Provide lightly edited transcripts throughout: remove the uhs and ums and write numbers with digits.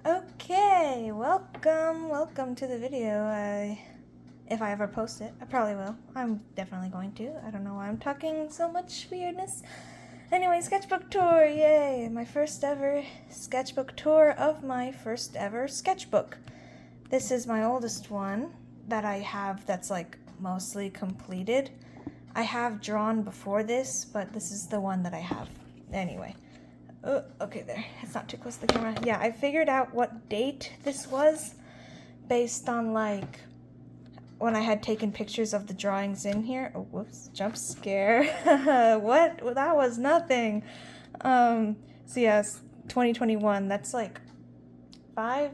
Okay, welcome to the video. If I ever post it, I probably will. I'm definitely going to. I don't know why I'm talking so much weirdness. Anyway, sketchbook tour, yay! My first ever sketchbook tour of my first ever sketchbook. This is my oldest one that I have that's like mostly completed. I have drawn before this, but this is the one that I have. Anyway. Oh, okay, there. It's not too close to the camera. Yeah, I figured out what date this was based on, like, when I had taken pictures of the drawings in here. Oh, whoops, jump scare. What? Well, that was nothing. So yes, 2021. That's like 4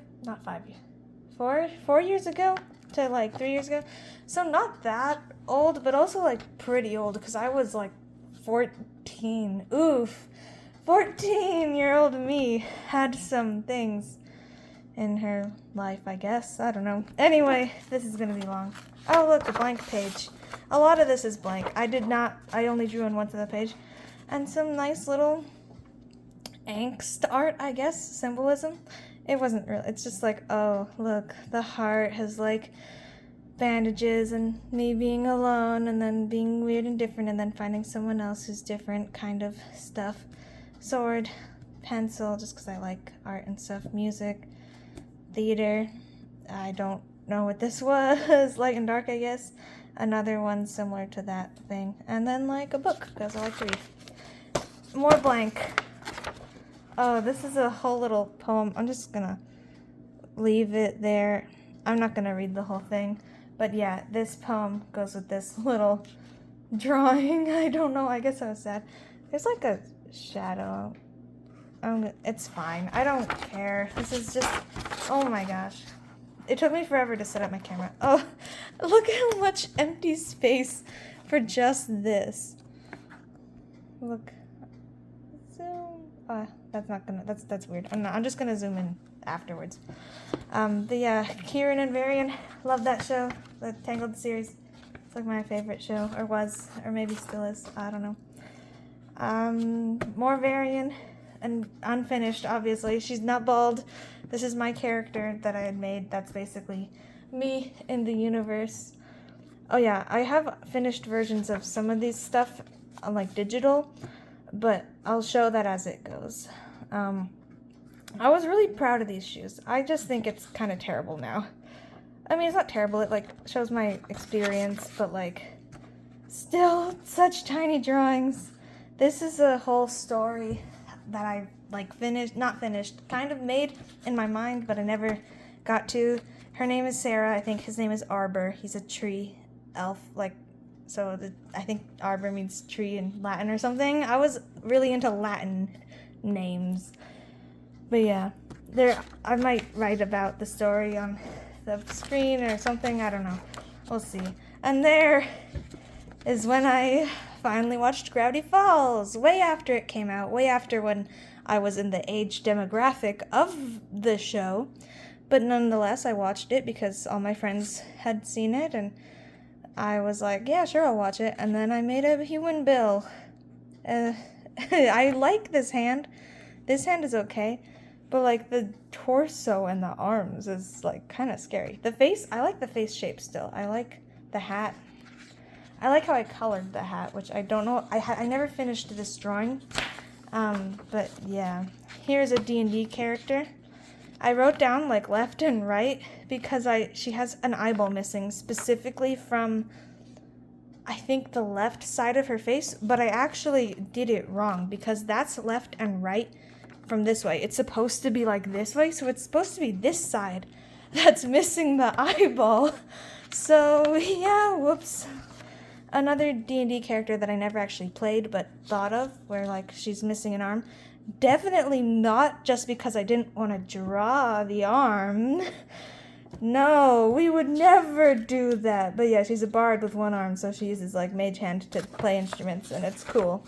years ago to like 3 years ago. So not that old, but also like pretty old because I was like 14. Oof. 14-year-old me had some things in her life, I guess. I don't know. Anyway, this is going to be long. Oh, look, a blank page. A lot of this is blank. I only drew on one of the page. And some nice little angst art, I guess, symbolism. It wasn't real. It's just like, oh, look, the heart has like bandages and me being alone and then being weird and different and then finding someone else who's different kind of stuff. Sword, pencil, just because I like art and stuff, music, theater, I don't know what this was, light and dark, I guess, another one similar to that thing, and then like a book, because I like to read. More blank. Oh, this is a whole little poem. I'm just gonna leave it there. I'm not gonna read the whole thing, but yeah, this poem goes with this little drawing. I don't know, I guess I was sad. There's like a shadow. It's fine. I don't care. This is just, oh my gosh. It took me forever to set up my camera. Oh, look how much empty space for just this. Look. Zoom. That's weird. I'm just gonna zoom in afterwards. The Kieran and Varian, love that show. The Tangled series. It's like my favorite show, or was, or maybe still is. I don't know. More Varian and unfinished, obviously. She's not bald. This is my character that I had made. That's basically me in the universe. Oh yeah, I have finished versions of some of these stuff on like digital, but I'll show that as it goes. I was really proud of these shoes. I just think it's kind of terrible now. I mean, it's not terrible. It like shows my experience, but like still such tiny drawings. This is a whole story that I like not finished, kind of made in my mind, but I never got to. Her name is Sarah. I think his name is Arbor. He's a tree elf, like, so I think Arbor means tree in Latin or something. I was really into Latin names. But yeah, I might write about the story on the screen or something. I don't know. We'll see. And there is when I finally watched Gravity Falls, way after it came out, way after when I was in the age demographic of the show. But nonetheless, I watched it because all my friends had seen it, and I was like, yeah, sure, I'll watch it. And then I made a human Bill. I like this hand. This hand is okay. But, like, the torso and the arms is, like, kind of scary. The face, I like the face shape still. I like the hat. I like how I colored the hat, which I don't know. I never finished this drawing. But, yeah. Here's a D&D character. I wrote down, like, left and right because she has an eyeball missing, specifically from, I think, the left side of her face. But I actually did it wrong because that's left and right from this way. It's supposed to be like this way, so it's supposed to be this side that's missing the eyeball. So yeah, whoops. Another D&D character that I never actually played but thought of, where like she's missing an arm. Definitely not just because I didn't want to draw the arm. No, we would never do that. But yeah, she's a bard with one arm, so she uses like mage hand to play instruments, and it's cool.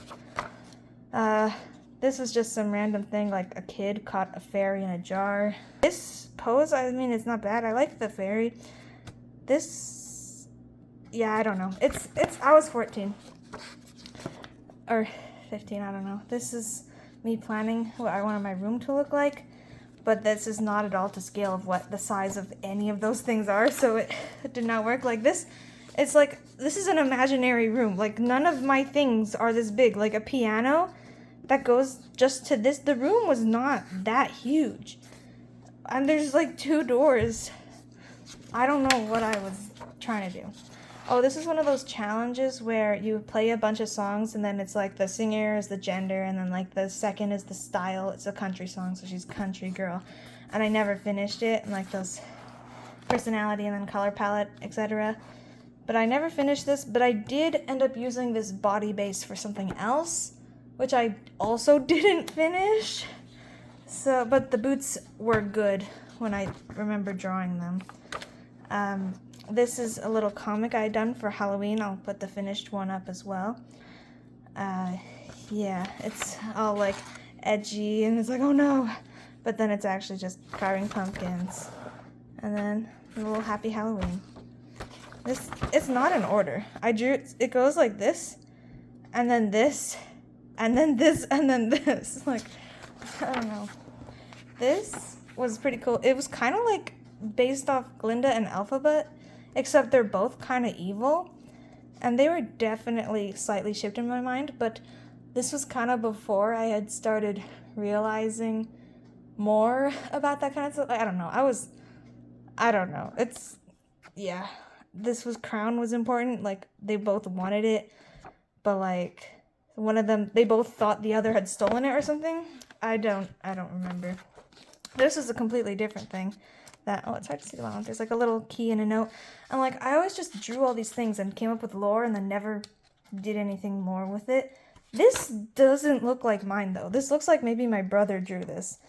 This was just some random thing, like a kid caught a fairy in a jar. This pose, I mean, it's not bad. I like the fairy. This, yeah, I don't know. I was 14. Or 15, I don't know. This is me planning what I wanted my room to look like. but this is not at all to scale of what the size of any of those things are, so it did not work. Like this, it's like, this is an imaginary room. Like none of my things are this big. Like a piano that goes just to this, the room was not that huge. And there's like 2 doors. I don't know what I was trying to do. Oh, this is one of those challenges where you play a bunch of songs and then it's like the singer is the gender and then like the second is the style. It's a country song, so she's country girl. And I never finished it, and like those personality and then color palette, etc. But I never finished this, but I did end up using this body base for something else, which I also didn't finish. So, but the boots were good when I remember drawing them. This is a little comic I had done for Halloween. I'll put the finished one up as well. Yeah, it's all like edgy and it's like, oh no. But then it's actually just carving pumpkins. And then a little happy Halloween. It's not in order. I drew, it goes like this, and then this, and then this, and then this. Like, I don't know. This was pretty cool. It was kind of like based off Glinda and Alphabet, except they're both kind of evil, and they were definitely slightly shaped in my mind, but this was kind of before I had started realizing more about that kind of stuff. I don't know. I don't know. It's, yeah. This was, crown was important. Like, they both wanted it, but like, one of them, they both thought the other had stolen it or something. I don't remember. This is a completely different thing. That, oh, it's hard to see the bottom. There's like a little key and a note. And like, I always just drew all these things and came up with lore and then never did anything more with it. This doesn't look like mine though. This looks like maybe my brother drew this,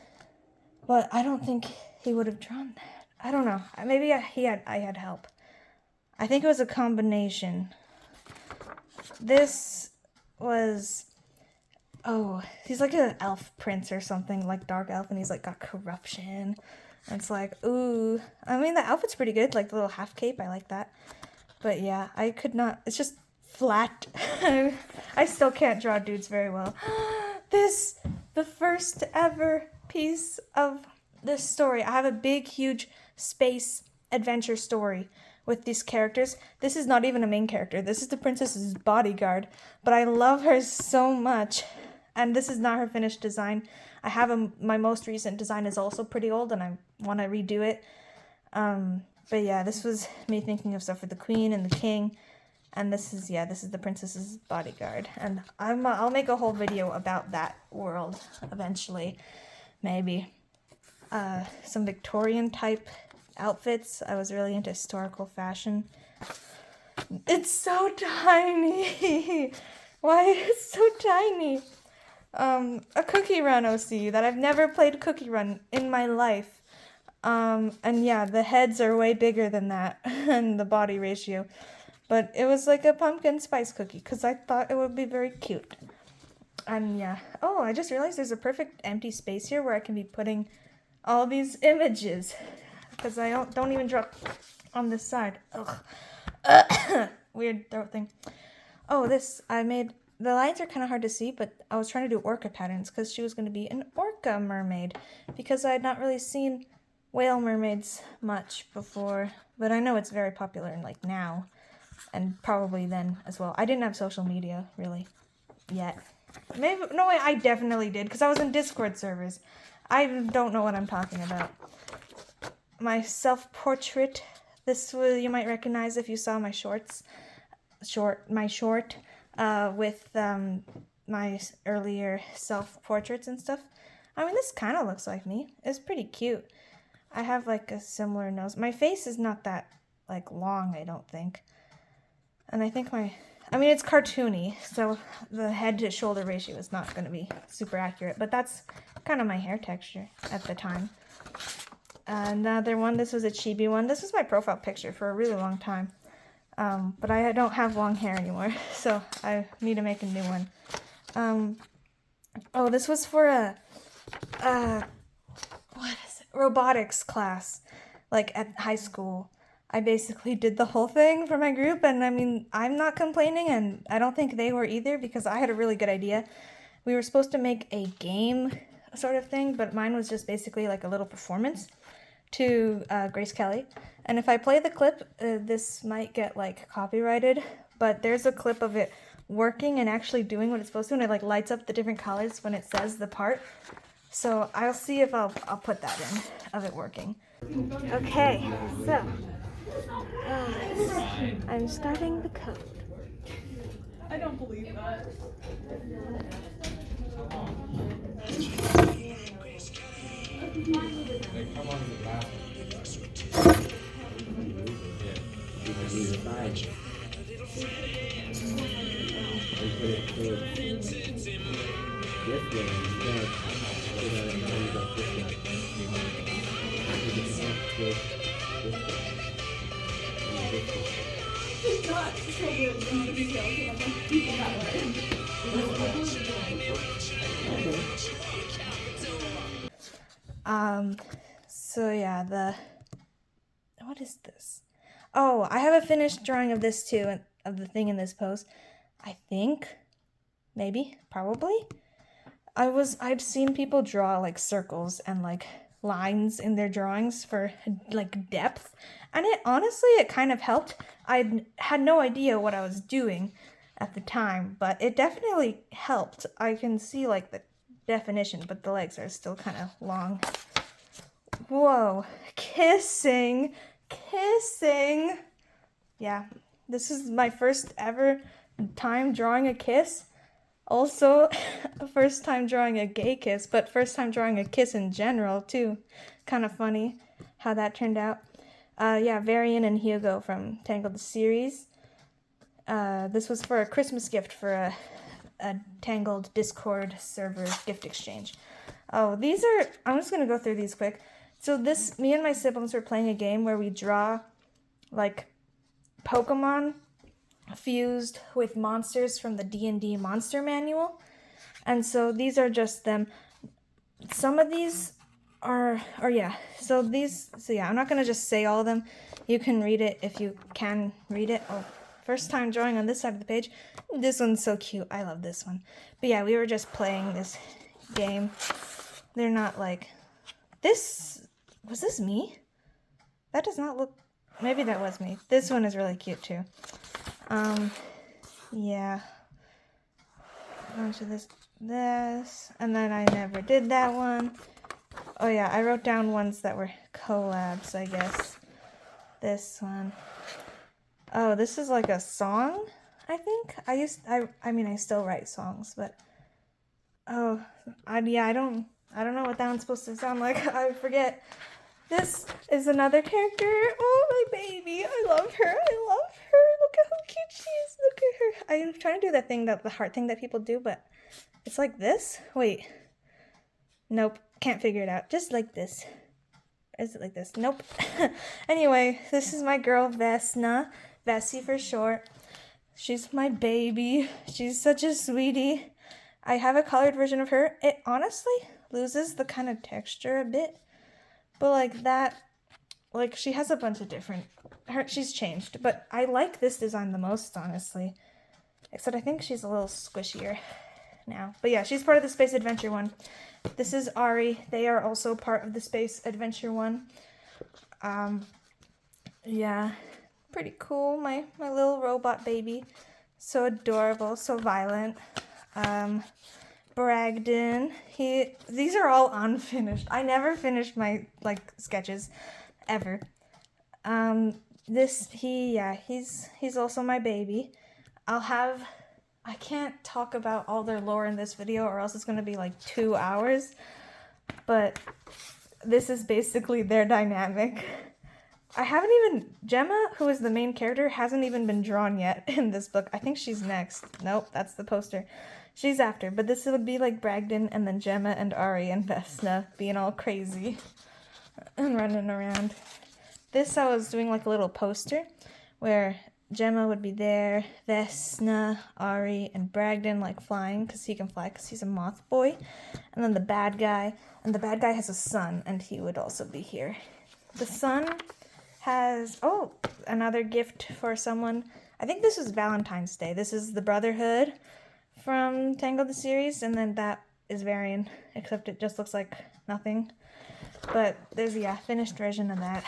but I don't think he would have drawn that. I don't know. Maybe I had help. I think it was a combination. This was, oh, he's like an elf prince or something, like dark elf, and he's like got corruption. And it's like, ooh. I mean, the outfit's pretty good, like the little half cape, I like that. But yeah, I could not, it's just flat. I still can't draw dudes very well. This, the first ever piece of this story. I have a big, huge space adventure story with these characters. This is not even a main character. This is the princess's bodyguard, but I love her so much. And this is not her finished design. I have my most recent design is also pretty old, and I want to redo it. But yeah, this was me thinking of stuff for the queen and the king. And this is the princess's bodyguard. And I'll make a whole video about that world eventually, maybe. Some Victorian type outfits. I was really into historical fashion. It's so tiny. Why is it so tiny? A Cookie Run OC that I've never played Cookie Run in my life. And yeah, the heads are way bigger than that and the body ratio. But it was like a pumpkin spice cookie because I thought it would be very cute. And yeah. Oh, I just realized there's a perfect empty space here where I can be putting all these images. Because I don't even draw on this side. Ugh. Weird throat thing. Oh, this, I made, the lines are kind of hard to see, but I was trying to do orca patterns because she was going to be an orca mermaid. Because I had not really seen whale mermaids much before. But I know it's very popular in like now. And probably then as well. I didn't have social media, really, yet. Maybe, no, I definitely did, because I was in Discord servers. I don't know what I'm talking about. My self-portrait, this you might recognize if you saw my short with my earlier self-portraits and stuff. I mean, this kind of looks like me. It's pretty cute. I have like a similar nose. My face is not that like long, I don't think. And I think it's cartoony, so the head to shoulder ratio is not going to be super accurate, but that's kind of my hair texture at the time. Another one, this was a chibi one. This was my profile picture for a really long time, but I don't have long hair anymore, so I need to make a new one. Oh, this was for a robotics class, like at high school. I basically did the whole thing for my group, and I mean, I'm not complaining, and I don't think they were either, because I had a really good idea. We were supposed to make a game sort of thing, but mine was just basically like a little performance to Grace Kelly. And if I play the clip, this might get like copyrighted, but there's a clip of it working and actually doing what it's supposed to, and it like lights up the different colors when it says the part. So I'll see if I'll put that in of it working. Okay, so I'm starting the code. I don't believe that. So yeah, what is this? Oh, I have a finished drawing of this too, of the thing in this pose. I think, maybe, probably. I've seen people draw like circles and like lines in their drawings for like depth, and it kind of helped. I had no idea what I was doing at the time, but it definitely helped. I can see like the definition, but the legs are still kind of long. Whoa, kissing. Yeah, this is my first ever time drawing a kiss. Also, first time drawing a gay kiss, but first time drawing a kiss in general too. Kind of funny how that turned out. Yeah, Varian and Hugo from Tangled the series. This was for a Christmas gift for a Tangled Discord server gift exchange. Oh, these are, I'm just going to go through these quick. So me and my siblings were playing a game where we draw like Pokemon fused with monsters from the D&D monster manual. And so these are just them. Some of these are, I'm not going to just say all of them. You can read it if you can read it. Oh, first time drawing on this side of the page. This one's so cute. I love this one. But yeah, we were just playing this game. They're not like, was this me? That does not look, maybe that was me. This one is really cute too. Yeah. A bunch of this, and then I never did that one. Oh yeah, I wrote down ones that were collabs, I guess. This one. Oh, this is like a song, I think. I still write songs, but I don't know what that one's supposed to sound like. I forget. This is another character. Oh, my baby. I love her. Look at how cute she is. Look at her. I'm trying to do the heart thing that people do, but it's like this. Wait. Nope. Can't figure it out. Just like this. Is it like this? Nope. Anyway, this is my girl, Vesna. Vessie for short. She's my baby. She's such a sweetie. I have a colored version of her. It honestly loses the kind of texture a bit. But like that, like she has a bunch of different, she's changed. But I like this design the most, honestly. Except I think she's a little squishier now. But yeah, she's part of the Space Adventure one. This is Ari. They are also part of the Space Adventure one. Yeah, pretty cool. My little robot baby. So adorable, so violent. Bragdon. These are all unfinished. I never finished my sketches ever. He's also my baby. I can't talk about all their lore in this video or else it's going to be like 2 hours. But this is basically their dynamic. Gemma, who is the main character, hasn't even been drawn yet in this book. I think she's next. Nope, that's the poster. She's after, but this would be like Bragdon and then Gemma and Ari and Vesna being all crazy and running around. This I was doing like a little poster where Gemma would be there, Vesna, Ari, and Bragdon like flying because he can fly because he's a moth boy. And then the bad guy has a son and he would also be here. The son has, another gift for someone. I think this was Valentine's Day. This is the Brotherhood from Tangled the series, and then that is varying, except it just looks like nothing. But there's, yeah, finished version of that.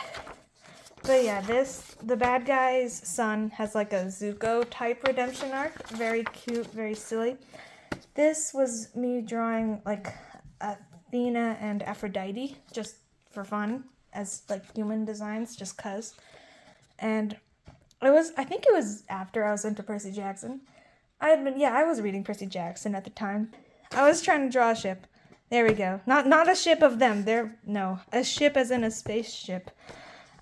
But yeah, the bad guy's son has like a Zuko type redemption arc. Very cute, very silly. This was me drawing like Athena and Aphrodite just for fun as like human designs, just cuz. And I think it was after I was into Percy Jackson. I was reading Percy Jackson at the time. I was trying to draw a ship. There we go. Not a ship of them. A ship as in a spaceship.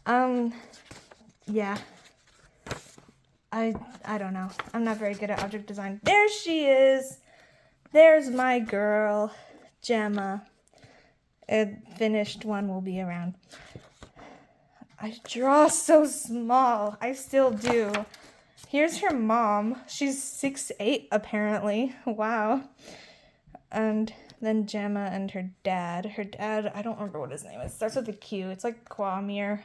Yeah. I don't know. I'm not very good at object design. There she is. There's my girl, Gemma. A finished one will be around. I draw so small. I still do. Here's her mom. She's 6'8" apparently. Wow. And then Gemma and her dad. Her dad, I don't remember what his name is. It starts with a Q. It's like Kwamir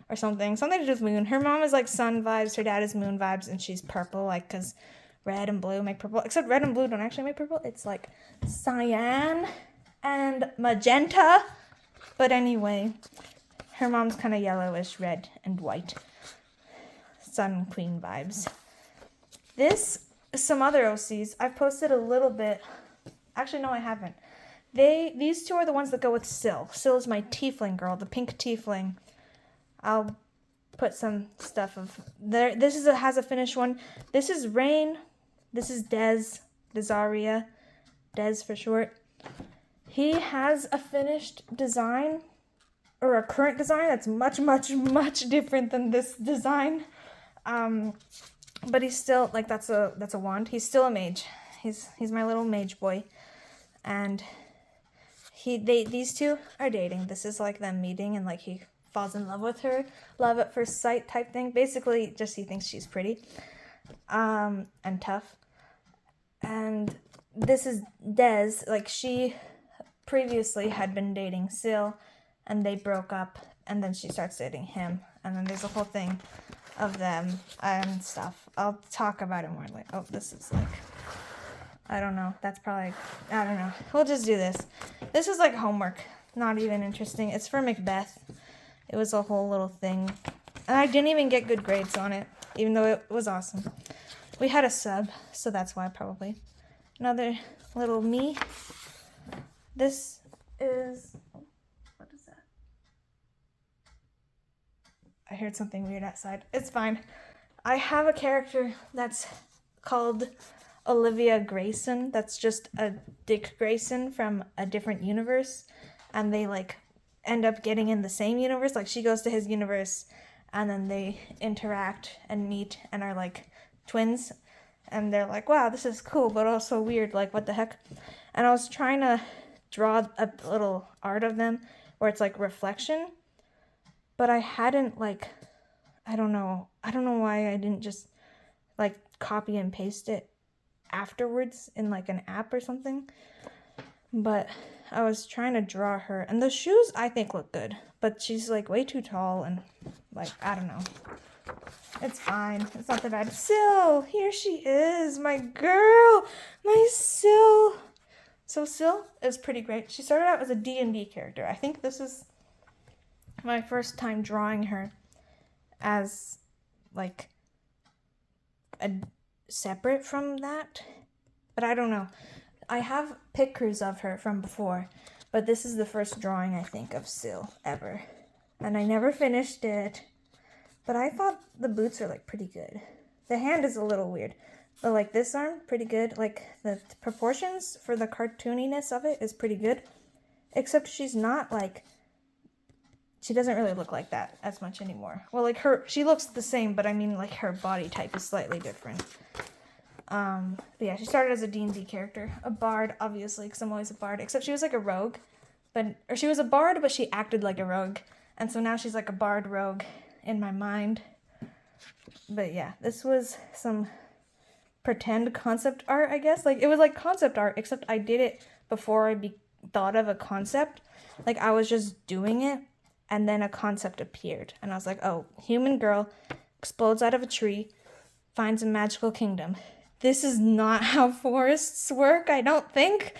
or something. Something to do with moon. Her mom is like sun vibes. Her dad is moon vibes. And she's purple, like, because red and blue make purple. Except red and blue don't actually make purple. It's like cyan and magenta. But anyway, her mom's kind of yellowish, red, and white. Sun Queen vibes. This is some other OCs. I've posted a little bit. Actually, no, I haven't. These two are the ones that go with Syl. Syl is my tiefling girl, the pink tiefling. I'll put some stuff of there. This has a finished one. This is Rain. This is Desaria. Des for short. He has a finished design, or a current design that's much, much, much different than this design. But he's still like that's a wand. He's still a mage. He's my little mage boy, and these two are dating. This is like them meeting, and like he falls in love with her, love at first sight type thing. Basically, just he thinks she's pretty, and tough. And this is Des. Like she previously had been dating Syl, and they broke up, and then she starts dating him, and then there's a whole thing of them and stuff. I'll talk about it more later. Oh, this is like, I don't know. That's probably, I don't know. We'll just do this. This is like homework. Not even interesting. It's for Macbeth. It was a whole little thing. And I didn't even get good grades on it, even though it was awesome. We had a sub, so that's why probably. Another little me. This is, what is that? I heard something weird outside. It's fine. I have a character that's called Olivia Grayson. That's just a Dick Grayson from a different universe. And they like end up getting in the same universe. Like she goes to his universe and then they interact and meet and are like twins. And they're like, wow, this is cool, but also weird. Like, what the heck? And I was trying to draw a little art of them where it's like reflection. But I hadn't like, I don't know why I didn't just like copy and paste it afterwards in like an app or something. But I was trying to draw her, and the shoes I think look good, but she's like way too tall and like, I don't know. It's fine. It's not that bad. Syl, here she is, my girl, my Syl. So Syl is pretty great. She started out as a D&D character. I think this is my first time drawing her as like a separate from that, but I don't know. I have pictures of her from before, but this is the first drawing I think of Syl ever, and I never finished it. But I thought the boots are like pretty good. The hand is a little weird, but like this arm, pretty good. Like the proportions for the cartooniness of it is pretty good, except she's not like, she doesn't really look like that as much anymore. Well, like she looks the same, but I mean like her body type is slightly different. But yeah, she started as a D&D character, a bard, obviously, because I'm always a bard, except she was like a rogue, or she was a bard, but she acted like a rogue, and so now she's like a bard rogue in my mind. But yeah, this was some pretend concept art, I guess. Like, it was like concept art, except I did it before I thought of a concept. Like, I was just doing it, and then a concept appeared, and I was like, oh, human girl explodes out of a tree, finds a magical kingdom. this is not how forests work, I don't think.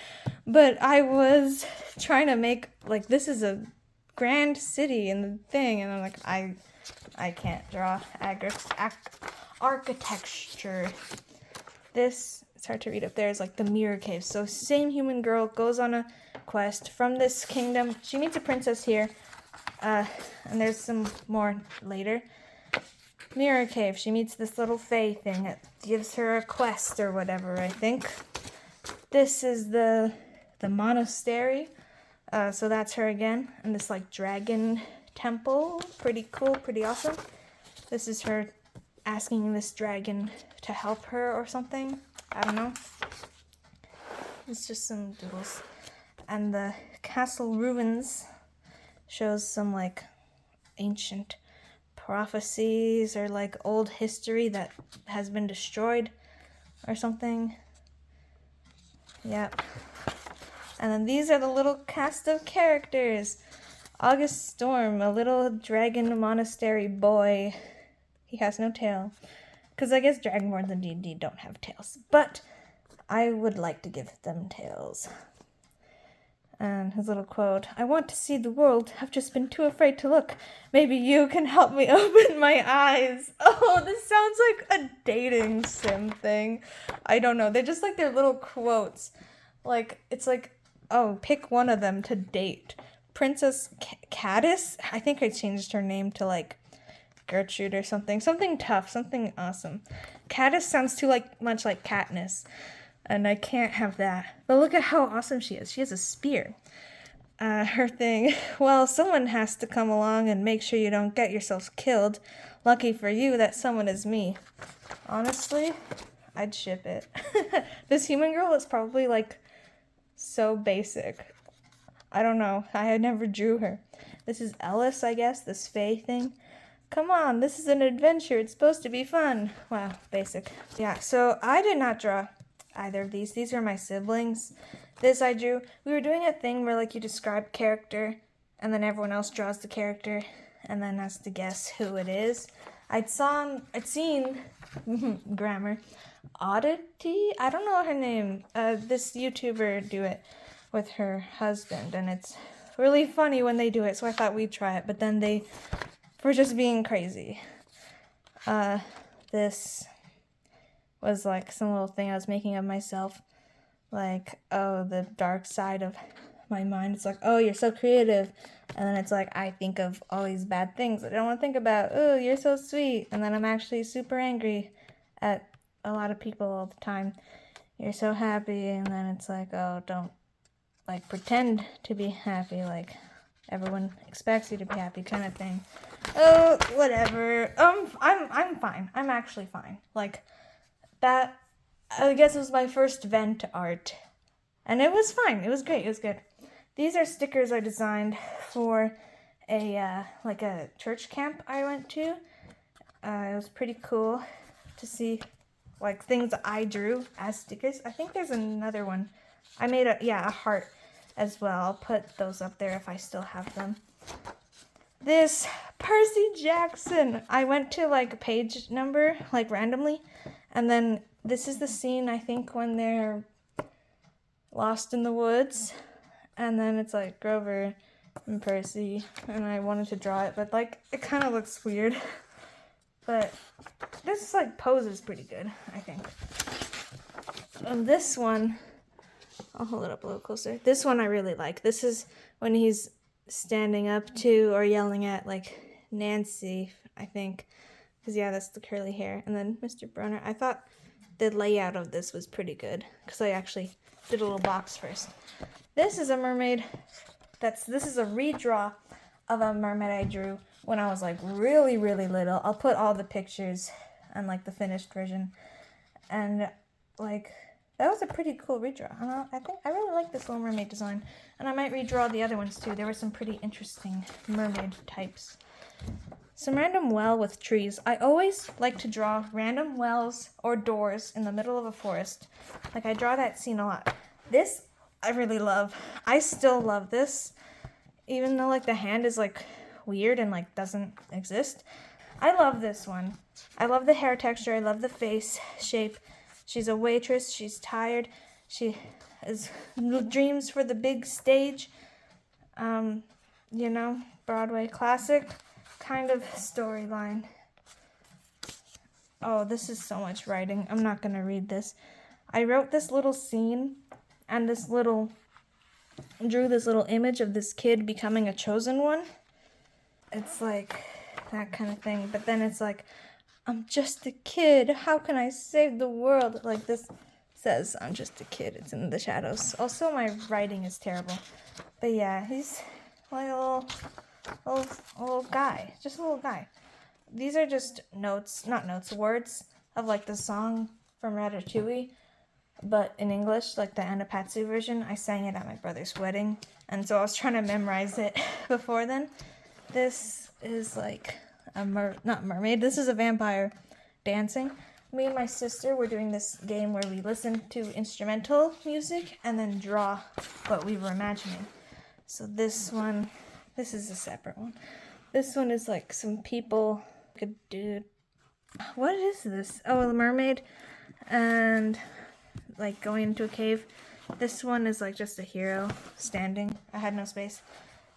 But I was trying to make, like, this is a grand city and the thing, and I'm like, I can't draw architecture. This, it's hard to read up there, is like the mirror cave. So same human girl goes on a quest from this kingdom. She meets a princess here, and there's some more later. Mirror cave. She meets this little fae thing that gives her a quest or whatever, I think. This is the monastery. So that's her again. And this like dragon temple. Pretty cool, pretty awesome. This is her asking this dragon to help her or something. I don't know. It's just some doodles. And the castle ruins shows some like ancient prophecies or like old history that has been destroyed or something. Yep. And then these are the little cast of characters. August Storm, a little dragon monastery boy. He has no tail. Because I guess Dragonborns in D&D don't have tails. But I would like to give them tails. And his little quote, I want to see the world. I've just been too afraid to look. Maybe you can help me open my eyes. Oh, this sounds like a dating sim thing. I don't know. They're just like their little quotes. Like, it's like, oh, pick one of them to date. Princess Caddis? I think I changed her name to like Gertrude or something. Something tough, something awesome. Caddis sounds too much like Katniss, and I can't have that. But look at how awesome she is. She has a spear. Her thing, well, someone has to come along and make sure you don't get yourselves killed. Lucky for you, that someone is me. Honestly, I'd ship it. This human girl is probably like so basic. I don't know. I had never drew her. This is Ellis, I guess, this fae thing. Come on, this is an adventure. It's supposed to be fun. Wow, basic. Yeah, so I did not draw either of these. These are my siblings. This I drew. We were doing a thing where like you describe character and then everyone else draws the character and then has to guess who it is. I'd seen grammar. Oddity? I don't know her name. This YouTuber do it with her husband, and it's really funny when they do it, so I thought we'd try it, but then they were just being crazy. This was like some little thing I was making of myself, like, oh, the dark side of my mind. It's like, oh, you're so creative, and then it's like, I think of all these bad things I don't want to think about. Oh, you're so sweet, and then I'm actually super angry at a lot of people all the time. You're so happy, and then it's like, oh, don't like pretend to be happy, like everyone expects you to be happy, kind of thing. Oh, whatever. I'm fine. I'm actually fine. Like that. I guess it was my first vent art, and it was fine. It was great. It was good. These are stickers I designed for a like a church camp I went to. It was pretty cool to see like things I drew as stickers. I think there's another one. I made a heart as well. I'll put those up there if I still have them. This Percy Jackson. I went to like a page number like randomly, and then this is the scene I think when they're lost in the woods, and then it's like Grover and Percy, and I wanted to draw it, but like it kind of looks weird. But this like pose is pretty good, I think. And this one, I'll hold it up a little closer. This one I really like. This is when he's standing up to or yelling at like Nancy, I think. Because yeah, that's the curly hair. And then Mr. Brunner. I thought the layout of this was pretty good because I actually did a little box first. This is a mermaid. This is a redraw of a mermaid I drew when I was like really, really little. I'll put all the pictures and like the finished version. And like that was a pretty cool redraw. I think I really like this little mermaid design. And I might redraw the other ones too. There were some pretty interesting mermaid types. Some random well with trees. I always like to draw random wells or doors in the middle of a forest. Like I draw that scene a lot. This I really love. I still love this. Even though like the hand is like weird and like doesn't exist. I love this one. I love the hair texture. I love the face shape. She's a waitress. She's tired. She has dreams for the big stage. You know, Broadway classic kind of storyline. Oh, this is so much writing. I'm not going to read this. I wrote this little scene and drew this little image of this kid becoming a chosen one. It's like that kind of thing. But then it's like, I'm just a kid. How can I save the world? Like this says, I'm just a kid. It's in the shadows. Also, my writing is terrible. But yeah, he's like a little guy. Just a little guy. These are just words of like the song from Ratatouille, but in English, like the Anapatsu version. I sang it at my brother's wedding, and so I was trying to memorize it before then. This is like not mermaid, this is a vampire dancing. Me and my sister were doing this game where we listen to instrumental music and then draw what we were imagining. So this is a separate one. This one is like some people, like a dude. What is this? Oh, a mermaid and like going into a cave. This one is like just a hero standing. I had no space.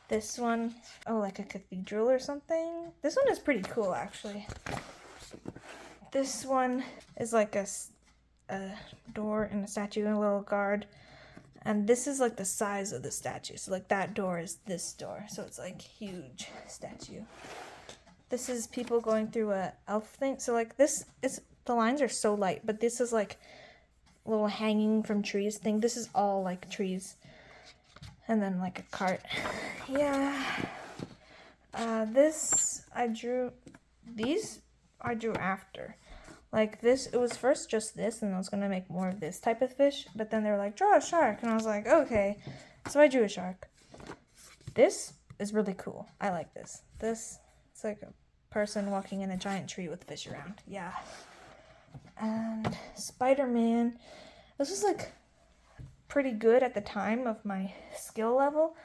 This one, oh, like a cathedral or something. This one is pretty cool, actually. This one is like a door and a statue and a little guard. And this is like the size of the statue. So like that door is this door. So it's like huge statue. This is people going through a elf thing. So like this is, the lines are so light, but this is like a little hanging from trees thing. This is all like trees. And then like a cart. Yeah. These I drew after. Like this, it was first just this, and I was gonna make more of this type of fish, but then they were like, draw a shark, and I was like, okay. So I drew a shark. This is really cool. I like this. It's like a person walking in a giant tree with fish around. Yeah. And Spider-Man. This was like pretty good at the time of my skill level,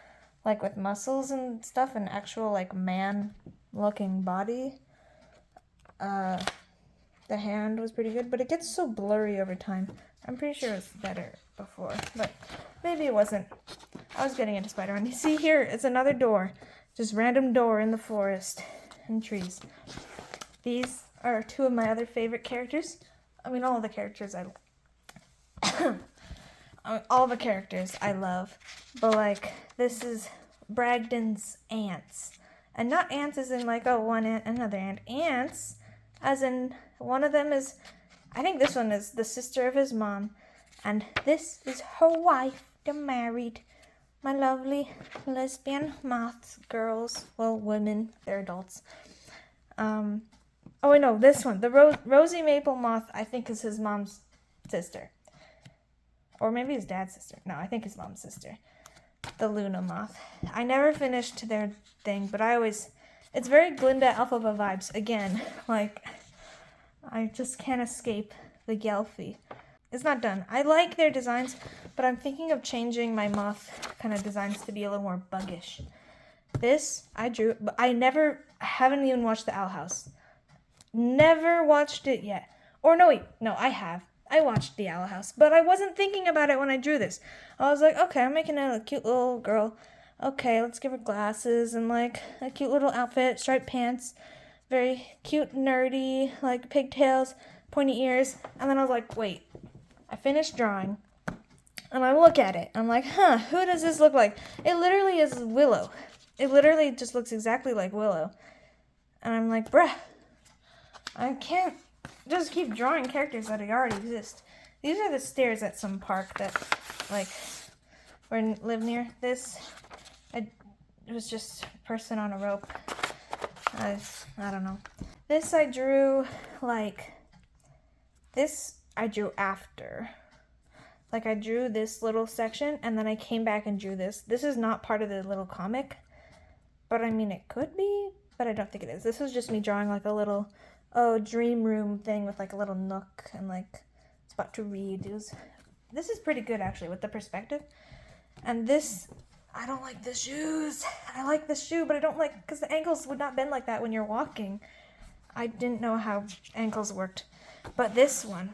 like with muscles and stuff and actual like man looking body. The hand was pretty good, but it gets so blurry over time. I'm pretty sure it was better before, but maybe it wasn't. I was getting into Spider-Man. You see here, it's another door, just random door in the forest and trees. These are two of my other favorite characters. I mean, all the characters all the characters I love, but like this is Bragdon's aunts, and not ants as in like, oh, one ant, another ant. Ants as in one of them is, I think this one is the sister of his mom, and this is her wife. They're married. My lovely lesbian moth girls, well, women, they're adults. Oh, I know this one, the Rosy Maple Moth, I think is his mom's sister. Or maybe his dad's sister. No, I think his mom's sister. The Luna Moth. I never finished their thing, but it's very Glinda Elphaba vibes. Again, like, I just can't escape the Gelfie. It's not done. I like their designs, but I'm thinking of changing my moth kind of designs to be a little more buggish. This, I drew, but I haven't even watched the Owl House. Never watched it yet. Or no, wait, no, I have. I watched the Owl House, but I wasn't thinking about it when I drew this. I was like, okay, I'm making a cute little girl. Okay, let's give her glasses and like a cute little outfit, striped pants, very cute, nerdy, like pigtails, pointy ears. And then I was like, wait, I finished drawing and I look at it. I'm like, huh, who does this look like? It literally is Willow. It literally just looks exactly like Willow. And I'm like, bruh, I can't just keep drawing characters that already exist. These are the stairs at some park that, like, live near. It was just a person on a rope. I don't know. This I drew, after. Like, I drew this little section, and then I came back and drew this. This is not part of the little comic, but I mean, it could be, but I don't think it is. This was just me drawing, like, a little dream room thing with like a little nook and like spot to read. This is pretty good actually with the perspective. And this, I don't like the shoes. I like the shoe, but I don't like, because the ankles would not bend like that when you're walking. I didn't know how ankles worked. But this one,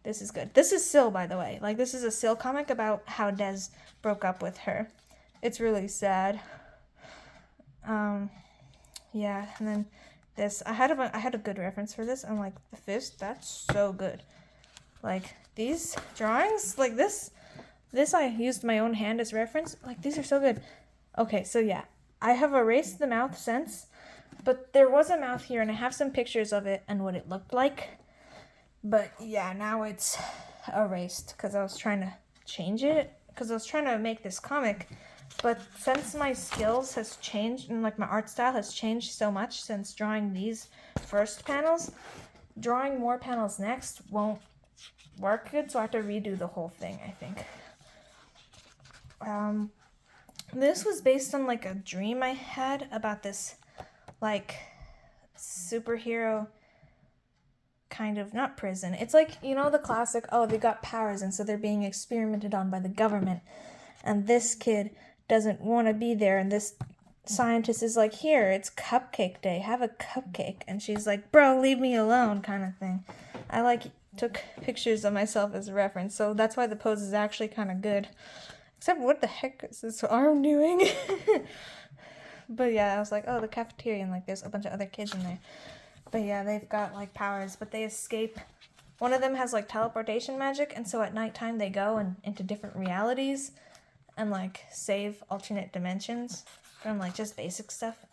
This is good. This is Syl, by the way. Like, this is a Syl comic about how Des broke up with her. It's really sad. Yeah, and then this. I had a good reference for this. I'm like, the fist, that's so good. Like, these drawings, like this I used my own hand as reference. Like, these are so good. Okay, so yeah, I have erased the mouth since, but there was a mouth here, and I have some pictures of it and what it looked like. But yeah, now it's erased because I was trying to change it, because I was trying to make this comic. But since my skills has changed and like my art style has changed so much since drawing these first panels, drawing more panels next won't work good, so I have to redo the whole thing, I think. This was based on like a dream I had about this like superhero kind of, not prison. It's like, you know, the classic, oh, they got powers and so they're being experimented on by the government. And this kid doesn't want to be there, and this scientist is like, here, it's cupcake day, have a cupcake. And she's like, bro, leave me alone, kind of thing. I like took pictures of myself as a reference, so that's why the pose is actually kind of good. Except what the heck is this arm doing? But yeah, I was like, oh, the cafeteria, and like there's a bunch of other kids in there. But yeah, they've got like powers, but they escape. One of them has like teleportation magic, and so at nighttime they go into different realities and like save alternate dimensions from like just basic stuff.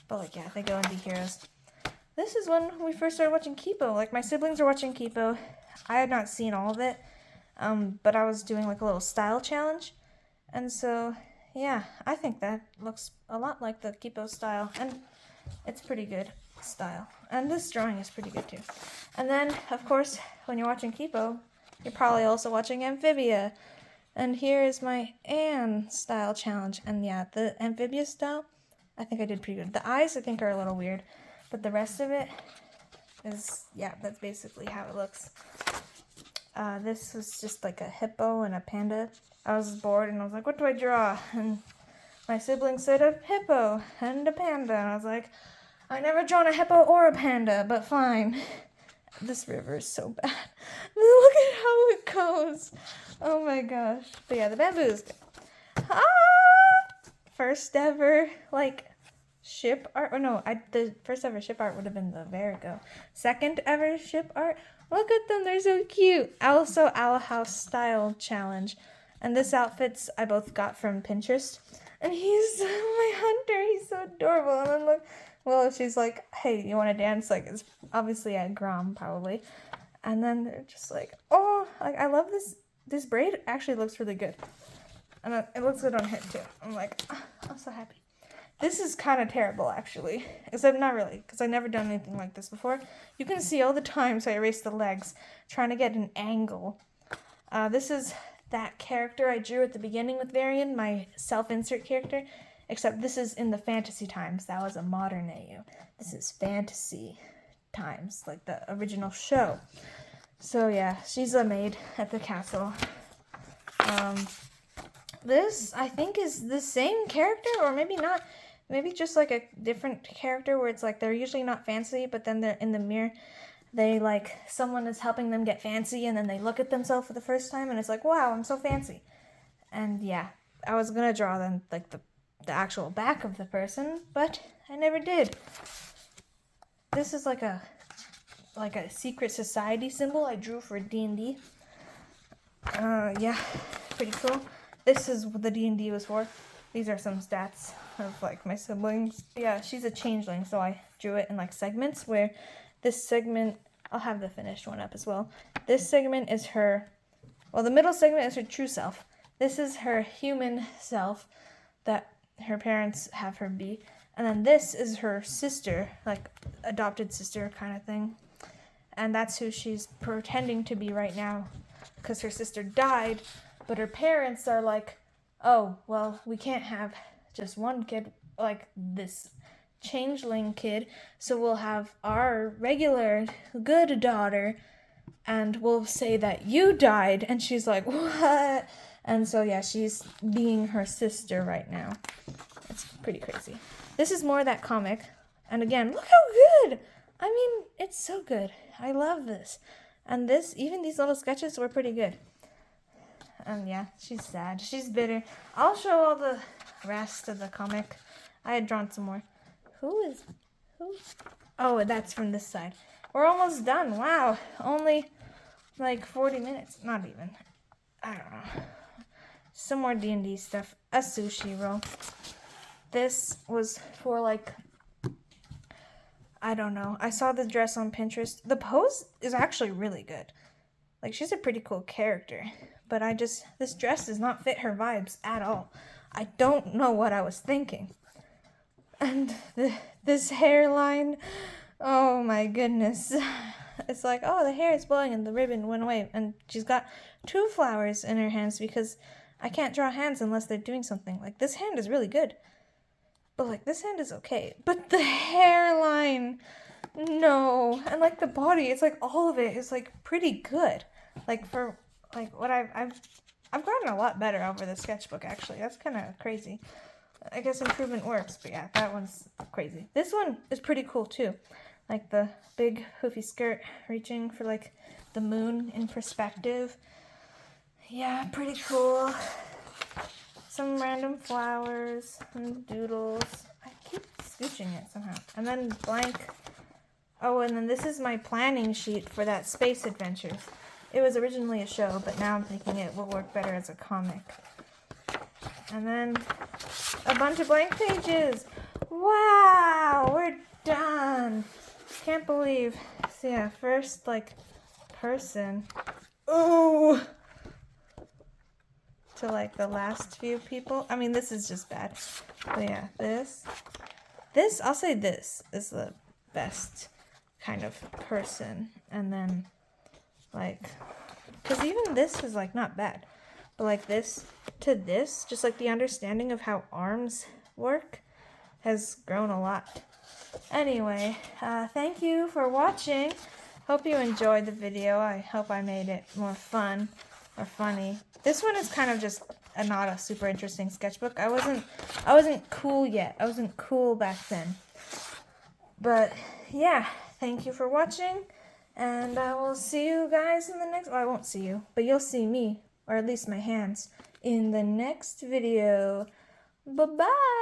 But like, yeah, they go and be heroes. This is when we first started watching Kipo. Like, my siblings were watching Kipo. I had not seen all of it, but I was doing like a little style challenge. And so, yeah, I think that looks a lot like the Kipo style, and it's pretty good style. And this drawing is pretty good too. And then, of course, when you're watching Kipo, you're probably also watching Amphibia. And here is my Anne style challenge. And yeah, the Amphibia style, I think I did pretty good. The eyes, I think, are a little weird. But the rest of it is, yeah, that's basically how it looks. This was just like a hippo and a panda. I was bored and I was like, what do I draw? And my siblings said a hippo and a panda. And I was like, I never drawn a hippo or a panda, but fine. This river is so bad. Look at how it goes. Oh my gosh. But yeah, the bamboo is good. First ever, like, ship art. Oh no, the first ever ship art would have been the Verigo. Second ever ship art. Look at them, they're so cute. Also, Owl House style challenge. And this outfits I both got from Pinterest. And he's my hunter. He's so adorable. And then look, well, she's like, hey, you want to dance? Like, it's obviously at Grom, probably. And then they're just like, oh, like, I love this. This braid actually looks really good. And it looks good on him, too. I'm like, I'm so happy. This is kind of terrible, actually. Except not really, because I've never done anything like this before. You can see all the times I erase the legs, trying to get an angle. This is that character I drew at the beginning with Varian, my self-insert character. Except this is in the fantasy times. That was a modern AU. This is fantasy times, like the original show. So yeah, she's a maid at the castle. This, I think, is the same character, or maybe not. Maybe just like a different character where it's like they're usually not fancy, but then they're in the mirror. They like, someone is helping them get fancy, and then they look at themselves for the first time, and it's like, wow, I'm so fancy. And yeah, I was gonna draw them like the actual back of the person, but I never did. This is like a secret society symbol I drew for D&D. Yeah, pretty cool. This is what the D&D was for. These are some stats of like my siblings. Yeah, she's a changeling, so I drew it in like segments, where this segment, I'll have the finished one up as well. This segment is her, well, the middle segment is her true self. This is her human self that her parents have her be. And then this is her sister, like adopted sister kind of thing. And that's who she's pretending to be right now, because her sister died, but her parents are like, oh, well, we can't have just one kid, like this changeling kid, so we'll have our regular good daughter, and we'll say that you died. And she's like, what? And so yeah, she's being her sister right now. It's pretty crazy. This is more of that comic. And again, look how good! I mean, it's so good. I love this. And even these little sketches were pretty good. And yeah, she's sad. She's bitter. I'll show all the rest of the comic. I had drawn some more. Who? Oh, that's from this side. We're almost done. Wow. Only like 40 minutes. Not even. I don't know. Some more D&D stuff. A sushi roll. This was for like, I don't know. I saw the dress on Pinterest. The pose is actually really good. Like, she's a pretty cool character. But this dress does not fit her vibes at all. I don't know what I was thinking. And this hairline, oh my goodness. It's like, oh, the hair is blowing and the ribbon went away. And she's got 2 flowers in her hands because I can't draw hands unless they're doing something. Like, this hand is really good. But, like, this hand is okay. But the hairline, no. And, like, the body, it's like all of it is, like, pretty good. Like, for, like, what I've gotten a lot better over the sketchbook, actually. That's kind of crazy. I guess improvement works, but yeah, that one's crazy. This one is pretty cool, too. Like, the big hoofy skirt reaching for, like, the moon in perspective. Yeah, pretty cool. Some random flowers and doodles. I keep scooching it somehow. And then blank. Oh, and then this is my planning sheet for that Space Adventures. It was originally a show, but now I'm thinking it will work better as a comic. And then a bunch of blank pages. Wow, we're done. Can't believe. So yeah, first, like, person. Ooh. To, like, the last few people. I mean, this is just bad. But yeah, this, I'll say this is the best kind of person. And then, like, because even this is, like, not bad. But, like, this to this, just, like, the understanding of how arms work has grown a lot. Anyway, thank you for watching. Hope you enjoyed the video. I hope I made it more fun or funny. This one is kind of just not a super interesting sketchbook. I wasn't cool yet. I wasn't cool back then. But yeah, thank you for watching. And I will see you guys in the next... Well, I won't see you, but you'll see me, or at least my hands, in the next video. Bye-bye!